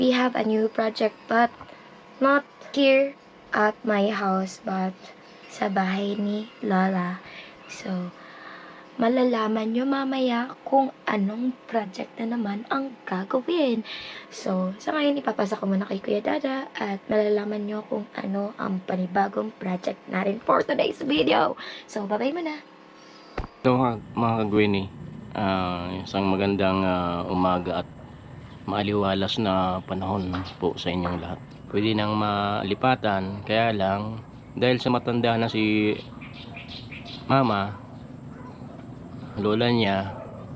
we have a new project, but not here at my house, but sa bahay ni Lola. So, malalaman nyo mamaya kung anong project na naman ang gagawin. So, sa ngayon, ipapasa ko muna kay Kuya Dada at malalaman nyo kung ano ang panibagong project natin for today's video. So, bye-bye muna. So mga kagwini, isang magandang umaga at maaliwalas na panahon po sa inyong lahat. Pwede nang malipatan, kaya lang dahil sa matanda na si mama, lola niya,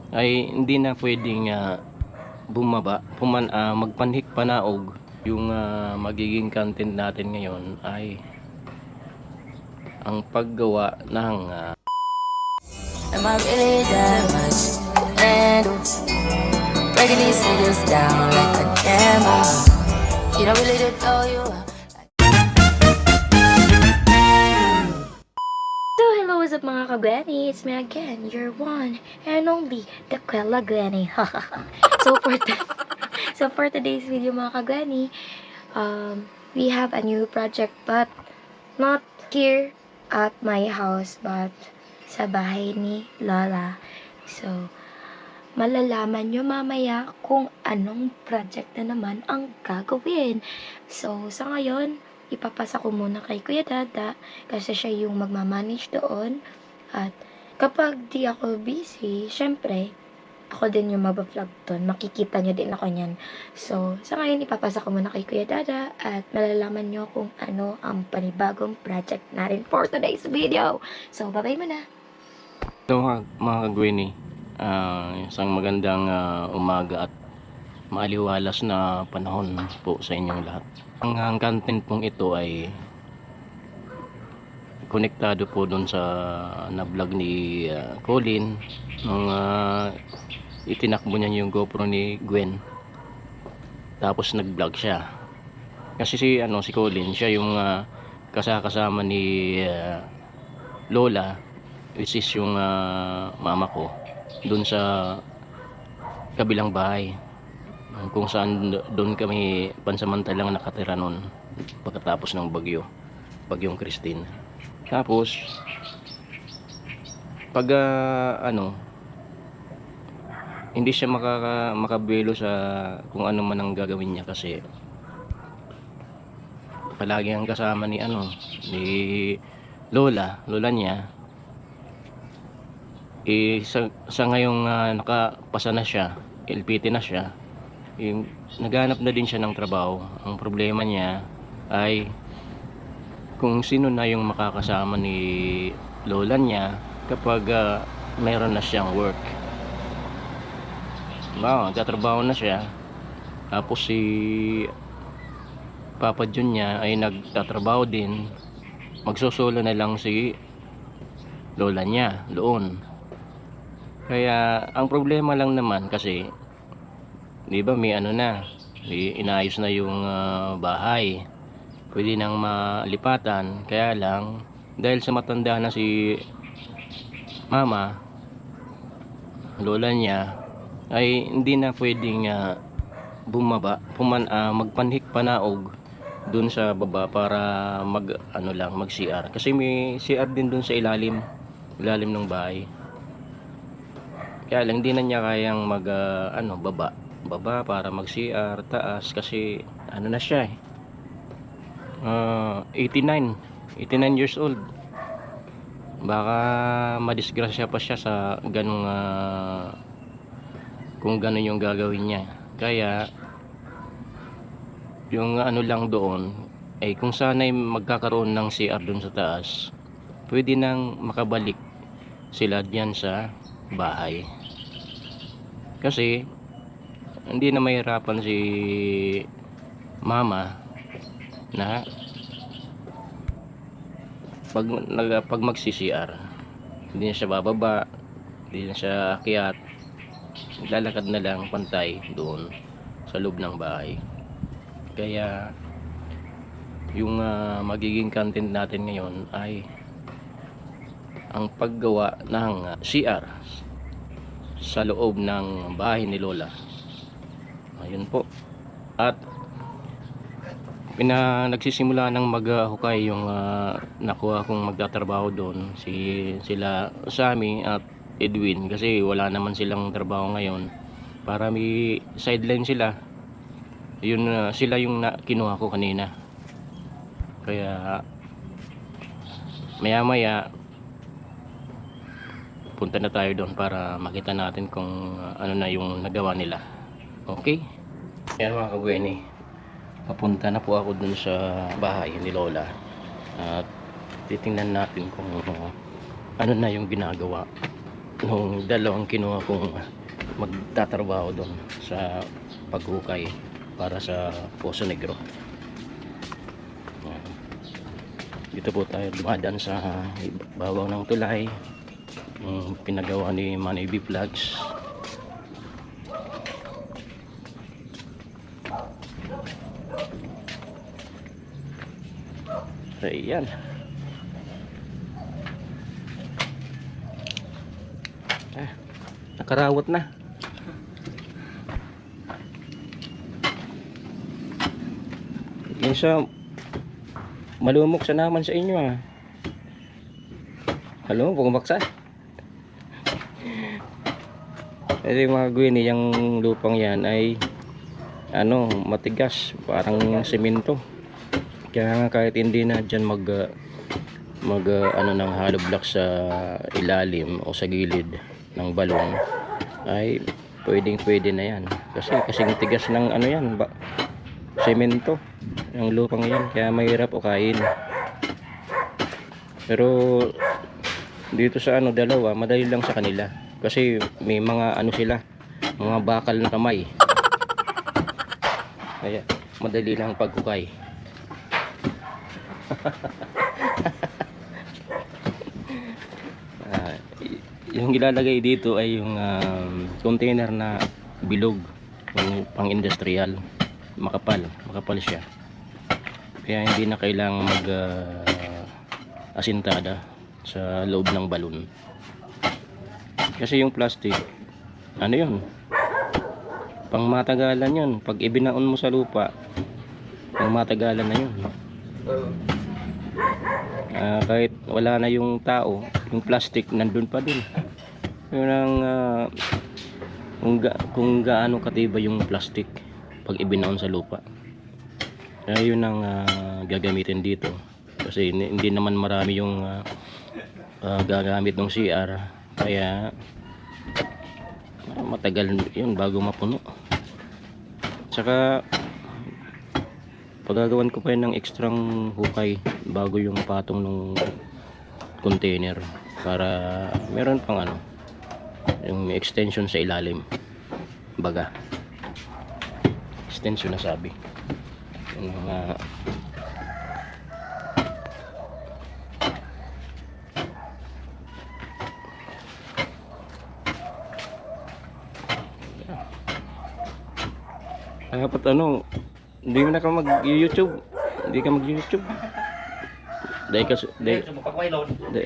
ay hindi na pwedeng magpanhik panaog. Yung magiging content natin ngayon ay ang paggawa ng Am I really that much to handle? Breaking these niggas down like a camera. You don't really know you. So, hello, what's up mga kagwani? It's me again, your one and only, the Quella Granny. So for today's video mga kagwani, we have a new project, but not here at my house, but sa bahay ni Lola. So, malalaman nyo mamaya kung anong project na naman ang gagawin. So, sa ngayon, ipapasa ko muna kay Kuya Dada kasi siya yung magmamanage doon. At kapag di ako busy, syempre, ako din yung mag-vlog doon. Makikita nyo din ako nyan. So, sa ngayon, ipapasa ko muna kay Kuya Dada at malalaman nyo kung ano ang panibagong project natin for today's video. So, bye-bye muna. So mga kagwini, isang magandang umaga at maaliwalas na panahon po sa inyong lahat. Ang content pong ito ay konektado po doon sa na-vlog ni Colin nung itinakbo niya yung GoPro ni Gwen. Tapos nag-vlog siya. Kasi si Colin, siya yung kasama ni Lola, which is yung mama ko, doon sa kabilang bahay kung saan doon kami pansamantalang nakatira noon pagkatapos ng bagyong Christine. Tapos pag hindi siya makabelo sa kung ano man ang gagawin niya kasi palagi ang kasama ni Lola niya. Sa ngayong nakapasa na siya, LPT na siya, naghanap na din siya ng trabaho. Ang problema niya ay kung sino na yung makakasama ni Lola niya kapag mayroon na siyang work. Nagtatrabaho na siya, tapos si Papa Jun niya ay nagtatrabaho din, magsosolo na lang si Lola niya doon. Kaya ang problema lang naman kasi, di ba, may inayos na yung bahay, pwede nang malipatan, kaya lang dahil sa matanda na si mama, lola niya, ay hindi na pwedeng magpanhik panaog dun sa baba para mag CR, kasi may CR din dun sa ilalim ng bahay. Kaya lang hindi na niya kayang baba para mag CR taas kasi na siya 89 years old. Baka madisgrasya pa siya sa ganung kung ganun yung gagawin niya. Kaya yung lang doon ay kung sana'y magkakaroon ng CR doon sa taas, pwede nang makabalik sila diyan sa bahay. Kasi hindi na mahirapan si mama na pag magsi-CR, hindi na siya bababa, hindi na siya akyat, lalakad na lang pantay doon sa loob ng bahay. Kaya yung magiging content natin ngayon ay ang paggawa ng CR sa loob ng bahay ni Lola. Ayun po. At nagsisimula ng maghukay yung nakuha kong magtatrabaho doon, sila Sammy at Edwin, kasi wala naman silang trabaho ngayon, para may sideline sila. Yun, sila yung kinuha ko kanina. Kaya maya maya punta na tayo doon para makita natin kung ano na yung nagawa nila. Okay? Yan mga kagweni, papunta na po ako dun sa bahay ni Lola at titingnan natin kung ano na yung ginagawa nung dalawang kinuha kong magtatrabaho doon sa paghukay para sa Poso Negro. Dito po tayo dumadaan sa babaw ng tulay, yung pinagawa ni Manny B Vlogs. So, yan. Nakarawat na. Minsan malumok sa naman sa inyo Halo, pumaksa. Kasi mga gwini, yung lupang yan ay matigas, parang semento. Kaya nga kahit hindi na dyan mag ng hollow block sa ilalim o sa gilid ng balong, ay pwede na yan. Kasing tigas ng yan, semento yung lupang yan, kaya mahirap ukain. Pero dito sa dalawa, madali lang sa kanila kasi may mga sila, mga bakal na kamay, kaya madali lang pagkukay. Yung ilalagay dito ay yung container na bilog, yung pang industrial, makapal siya, kaya hindi na kailangang mag asintada sa loob ng balon. Kasi yung plastic, yun, pang matagalan yun. Pag ibinaon mo sa lupa, pang matagalan na yun. Kahit wala na yung tao, yung plastic nandun pa din. Yun ang kung gaano katiba yung plastic pag ibinaon sa lupa. Kaya yun ang gagamitin dito, kasi hindi naman marami yung gagamit ng CR, kaya matagal yun bago mapuno. Tsaka pagagawan ko pa yun ng ekstrang hukay bago yung patong ng container, para meron pang yung extension sa ilalim, baga extension na sabi yung mga dapat hindi mo na ka mag-YouTube, hindi ka mag-YouTube dahil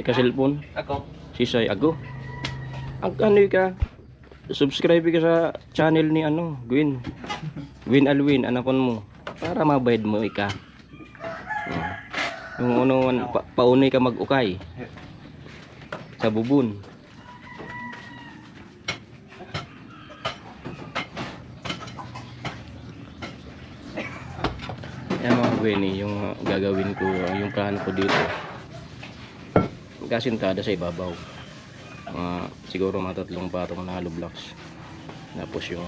ka cellphone ako sisay ako ka subscribe ka sa channel ni Gwin Alwin, anapon mo para mabayad mo yung paunay ka mag-ukay sa bubun. Yan mga gwini, yung gagawin ko, yung plano ko dito, kasintada sa ibabaw, siguro mga 3 patong na hollow blocks, tapos yung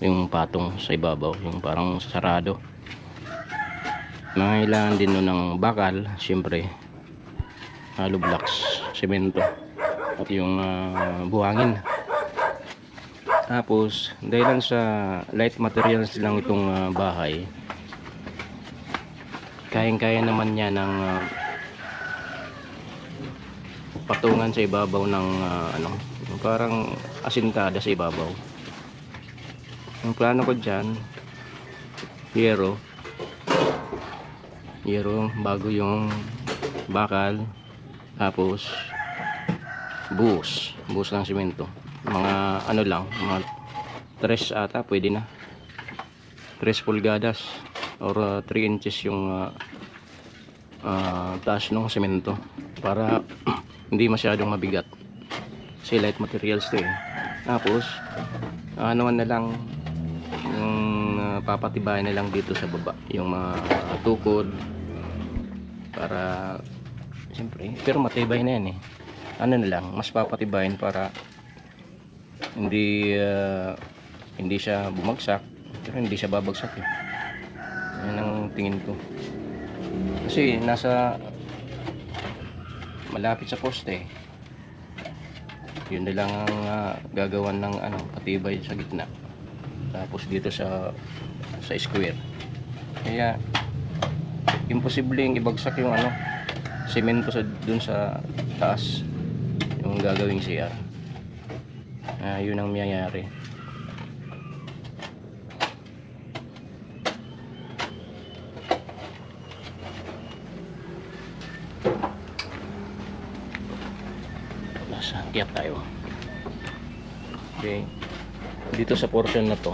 yung patong sa ibabaw, yung parang sarado. Nangailangan din nun ng bakal, syempre hollow blocks, semento, at yung buhangin. Tapos dahil sa light materials lang itong bahay, kayang-kaya naman niya ng patungan sa ibabaw ng parang asintada sa ibabaw. Yung plano ko dyan, yero bago yung bakal, tapos buhos ng simento, mga lang, mga 3 ata pwede na 3 pulgadas or 3 inches yung taas ng semento para hindi masyadong mabigat kasi light materials to eh. Tapos ano na lang yung papatibayan na lang dito sa baba yung mga tukod para siyempre, pero matibay na yan eh. Ano na lang, mas papatibayan para hindi hindi siya bumagsak, pero hindi siya babagsak eh. Yan ang tingin ko. Kasi nasa malapit sa poste. Yun na lang ang gagawan ng patibay sa gitna. Tapos dito sa square. Kaya imposibleng ibagsak yung semento dun sa taas yung gagawing CR. Yun ang mangyayari. Akyat tayo. Okay. Dito sa portion na to.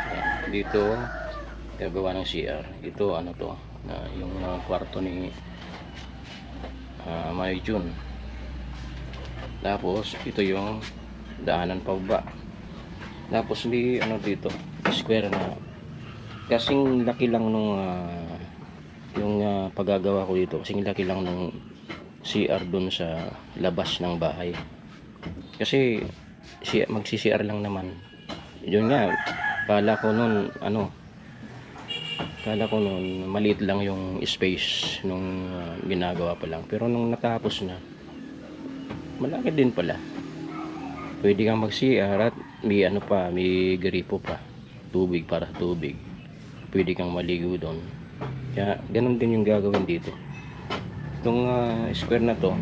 Ayan, dito gagawa ng CR. Ito to, yung kwarto ni May June. Tapos ito yung daanan pababa. Tapos may dito, square na. Kasing laki lang nung yung paggagawa ko dito. Kasing laki lang nung CR dun sa labas ng bahay. Kasi magsi-CR lang naman. Yun nga, kala ko nun maliit lang yung space nung ginagawa pa lang. Pero nung natapos na, malaki din pala. Pwede kang mag-CR at may may gripo pa. Tubig para tubig. Pwede kang maligo doon. Kaya ganun din yung gagawin dito. Itong square na to,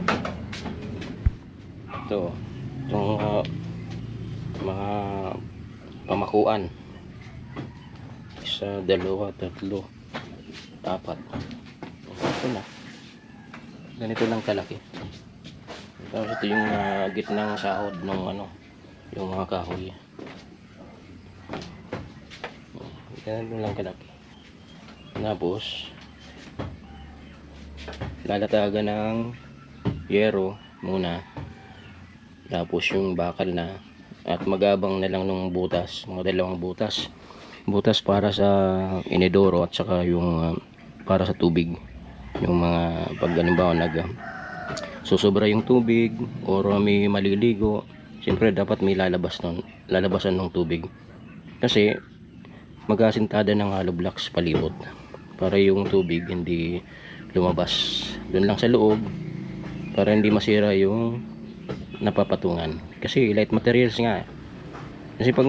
itong mga pamakuan, 1, 2, 3, 4, ito na, ganito lang kalaki. Tapos ito yung gitnang sahod ng yung mga kahoy, ganito lang kalaki. Tapos lalatagan ng yero muna, tapos yung bakal na, at magabang na lang ng butas, mga 2 butas para sa inidoro at saka yung para sa tubig. Yung mga pag halimbawa susobra yung tubig or may maliligo, siyempre dapat may lalabasan ng tubig, kasi mag-asintada ng hollow blocks palibot para yung tubig hindi lumabas doon lang sa loob, para hindi masira yung napapatungan. Kasi light materials nga. Kasi pag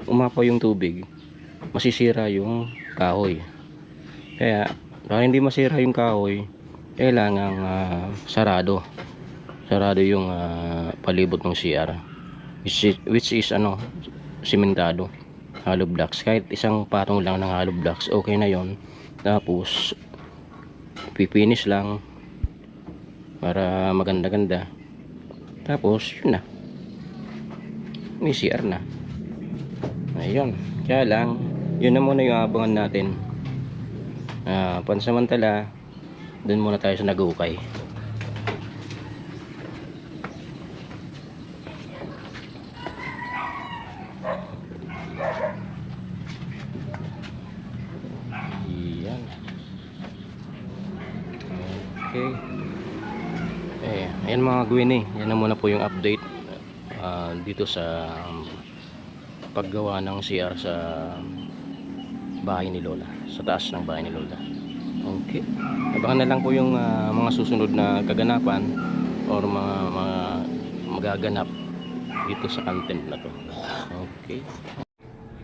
umapaw yung tubig, masisira yung kahoy. Kaya para hindi masira yung kahoy, kailangang sarado yung palibot ng CR, which is simentado, hollow blocks. Kahit isang patong lang ng hollow blocks, okay na yon. Tapos pipinish lang para maganda-ganda. Tapos yun na, may CR na. Ayun, kaya lang yun na muna yung abangan natin. Pansamantala dun muna tayo sa nag-ukay. Okay. Ayan mga Gwini, yan na muna po yung update dito sa paggawa ng CR sa bahay ni Lola, sa taas ng bahay ni Lola. Okay. Abangan na lang po yung mga susunod na kaganapan or mga magaganap dito sa content na to. Okay.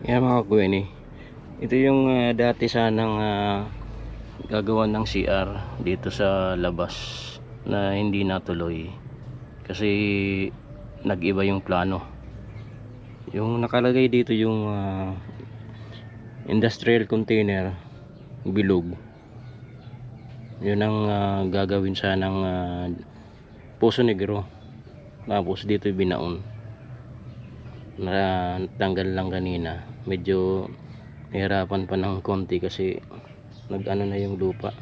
Yan mga Gwini, ito yung dati sanang gagawa ng CR dito sa labas na hindi natuloy kasi nag-iba yung plano. Yung nakalagay dito yung industrial container bilog, yun ang gagawin sanang Poso Negro, tapos dito binaon. na tanggal lang kanina. Medyo nahirapan pa ng konti kasi nag-ano na yung lupa,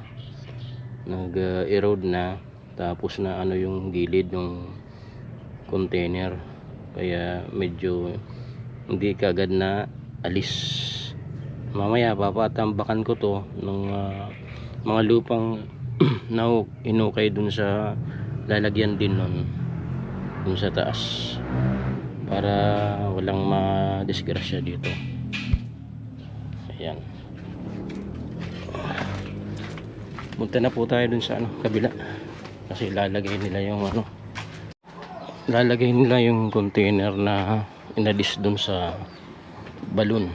nag-erode na, tapos na ano yung gilid ng container, kaya medyo hindi kagad na alis. Mamaya papatambakan ko to ng mga lupang na inukay dun sa lalagyan din nun dun sa taas para walang madisgrasya dito. Ayan, punta na po tayo dun sa kabila kasi lalagay nila yung container na inalis dun sa balon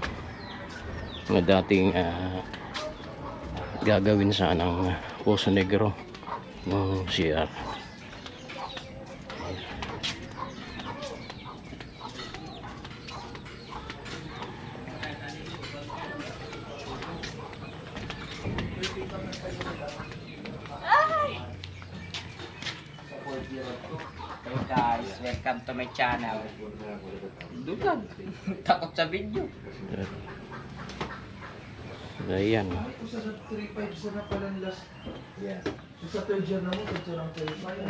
na dating gagawin sanang Poso Negro ng CR. Hey guys, welcome to my channel. Dulag. Takot sa video. Ayan.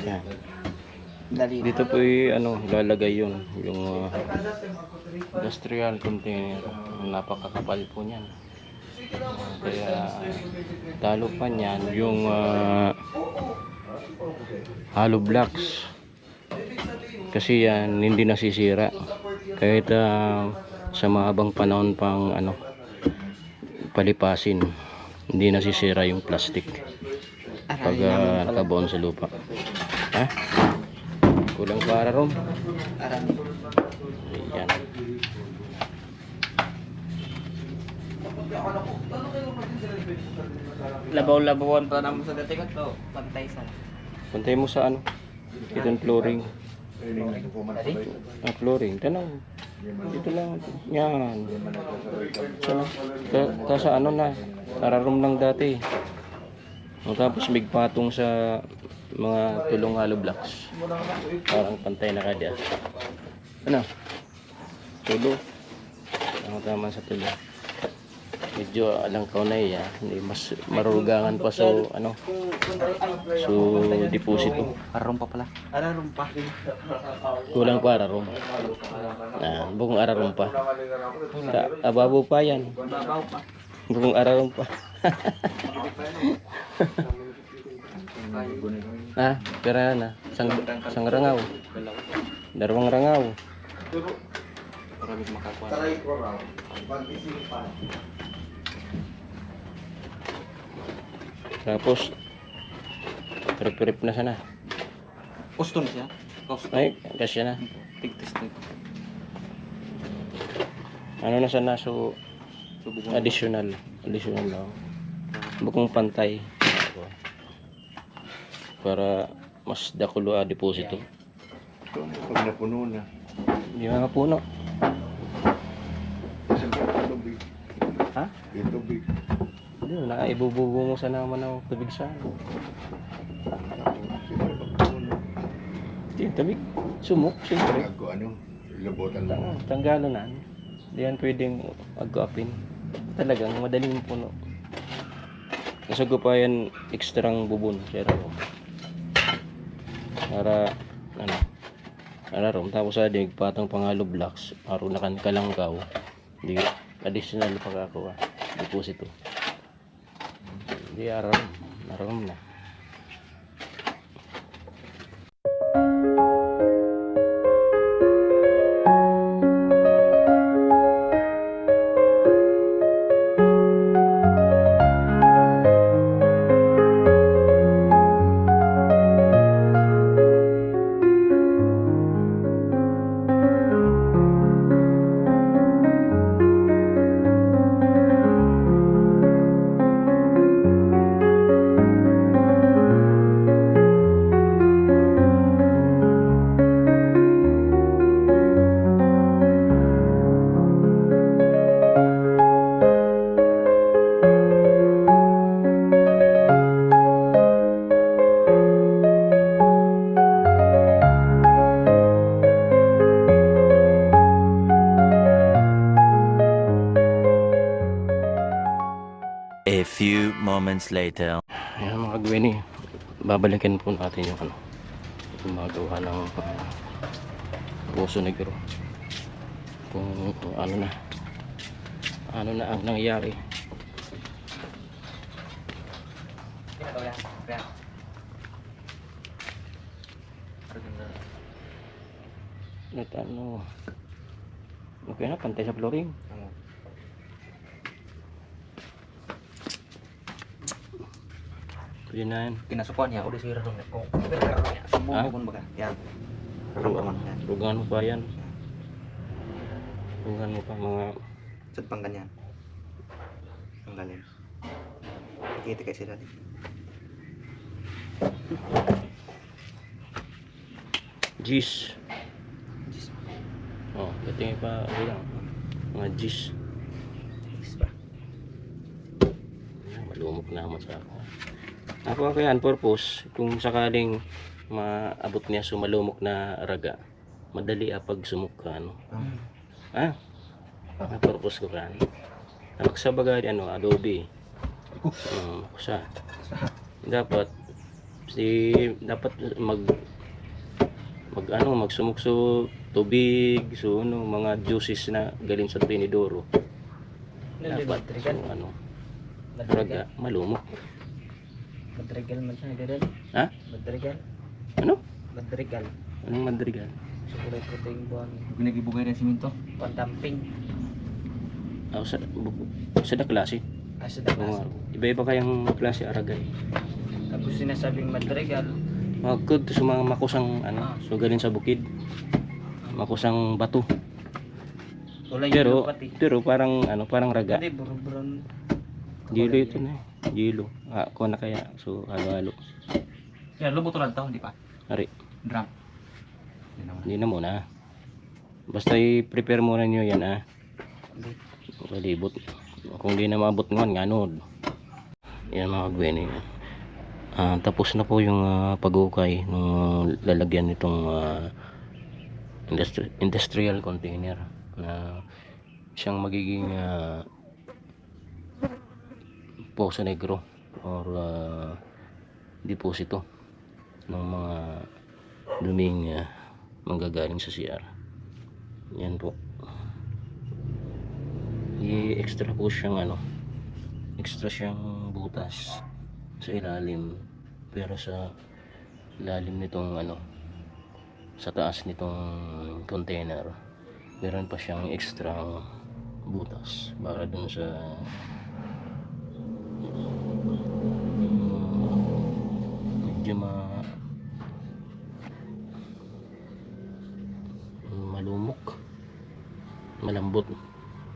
Ayan. Dito po lalagay yung industrial container. Napakakapal po niyan. Kaya talo pa niyan yung hollow blocks. Kasi yan hindi nasisira kahit sa mahabang panahon pang palipasin, hindi nasisira yung plastic pag nakabaon sa lupa. Ha? Kulang para rom. Ayan. Labaw-labawan pa naman sa dating to. Pantay sa. Pantay mo sa itong flooring. Flooring. Tanong. Dito lang. Yan. Sa nararom lang dati. Tapos bigpatong sa mga tulong hollow blocks. Parang pantay na kada. Tulo. Tama sa tulo. Medyo alangkaw na iya. Hindi mas marugangan pa so deposito. Ararum pa pala. Ararum pa. Kulang pa ararum. Bukong ararum pa. Ababo pa yan. Bukong ararum pa. Pera na. Sang rangaw. Darwang rangaw. Tapos trip na sana. Custom siya. Ay, kasya na. Tig-testing. Na sana so additional lang. Bukong pantay para mas dakulo deposito. Pag napuno na. Hindi mga puno. Tubig. Ha? Yung tubig. Hindi, ibubugo mo sa naman ng tubig sa Hindi, tubig. Sumok, siyempre. Labotan mo. Tanggalo na. Hindi yan pwedeng agapin. Talagang madaling puno. Nasago pa yan ekstrang bubon. Para tapos patang pangalo blocks para nakan kalangkaw. Hindi additional pagkakawa deposito. Hindi aram na. few moments later. Ayan mga Gwenny, babalikan po natin yung ano, gumagawa ng Poso Negro. Kung ano na ang nangyayari. At ano, okay na, pantay sa flooring. Yun na yan. Kinasukuan niya, ulit sira dong. Kung Ah? sumbong baga. Yan. Rugan mo pa yan. Rugan mo pa mga Saan pang ganyan? Ang galing. Kita kayo sila din. G's. Oh, dating pa lang. Mga G's. Malumok naman sa ako. Ako kaya ang purpose, kung sakaling maabot niya sumalumok na raga, madali pag sumuk ka, ano? Ang purpose ko kan. Magsabaga ano, adobe. Kusa. Dapat magsumukso tubig, so ano, mga juices na galing sa tinidoro. Dapat so, ano, raga, malumok. Madrigal man siya, gano'n? Ha? Madrigal? Ano? Madrigal. Anong madrigal? So, kulay puti yung buwan. Pinag-ibugay ng siminto? Pandamping. Sa klase. Sa dakas. Iba-iba kayang klase aragay. Tapos sinasabing madrigal. Magkod sa mga makusang ano, so galing sa bukid. Makusang bato. Kulay Pero yellow pati. pero parang ano, parang raga. Hindi, brown. Gilo ito na. Gilo. Ko na kaya. So halo-halo. Kaya lubo tulad to, hindi pa? Ari, Drum. hindi na muna. Basta i-prepare muna niyo yan Palibot. Kung di na maabot nganod. Yan mga Gwenny. Tapos na po yung pag-ukay ng lalagyan nitong industrial container na siyang magiging Poso Negro or deposito ng mga duming manggagaling sa CR. Yan po. I-extra po siyang ano, extra siyang butas sa ilalim, pero sa ilalim nitong ano, sa taas nitong container meron pa siyang extra butas para dun sa medyo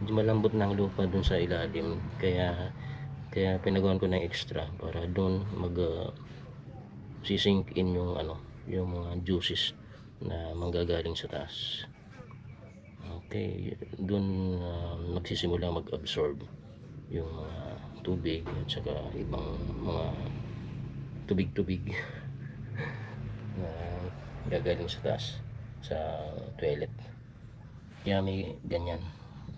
malambot ng lupa dun sa ilalim, kaya pinagawan ko ng extra para dun sisink in yung ano, yung mga juices na manggagaling sa taas. Okay, dun magsisimula mag-absorb yung mga tubig at saka ibang mga tubig na gagaling sa taas sa toilet. Kaya may ganyan,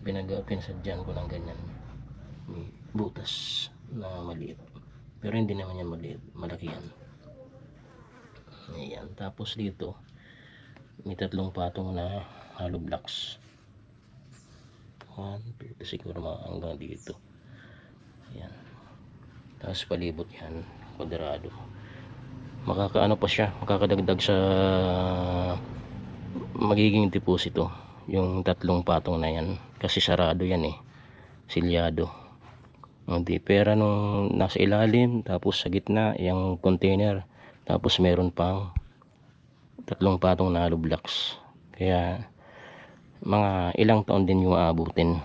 pinasadyan ko ng ganyan, may butas na maliit, pero hindi naman yan maliit, malaki yan. Ayan, tapos dito may 3 patong na hollow blocks, 1, 2, siguro mga hanggang dito. Ayan, tapos palibot yan, kwadrado. Makakaano pa siya, makakadagdag sa magiging deposito yung 3 patong na yan, kasi sarado yan silyado. Hindi, pera nung nasa ilalim, tapos sa gitna yung container, tapos meron pang 3 patong na hollow blocks. Kaya mga ilang taon din yung aabutin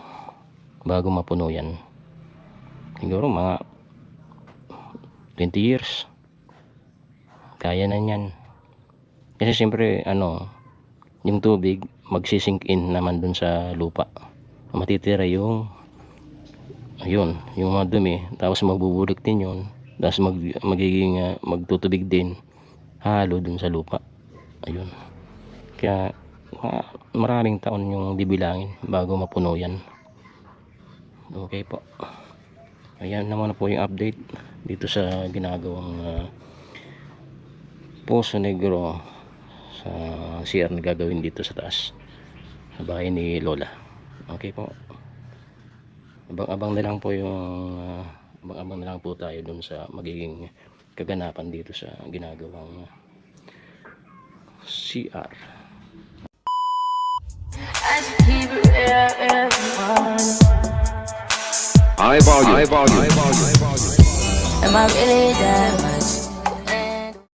bago mapuno yan. Siguro mga 20 years kaya na yan, kasi siyempre ano, yung tubig magsisink in naman dun sa lupa, matitira yung ayun, yung mga dumi, tapos magbubulik din yun, tapos magiging magtutubig din halo dun sa lupa. Ayun, kaya maraming taon yung bibilangin bago mapuno yan. Okay po. Ayan naman na po yung update dito sa ginagawang Poso Negro sa CR na gagawin dito sa taas sa bahay ni Lola. Okay po, abang-abang na lang po abang-abang na lang po tayo dun sa magiging kaganapan dito sa ginagawang CR. I should keep it real, everyone. High volume. Am I really that much?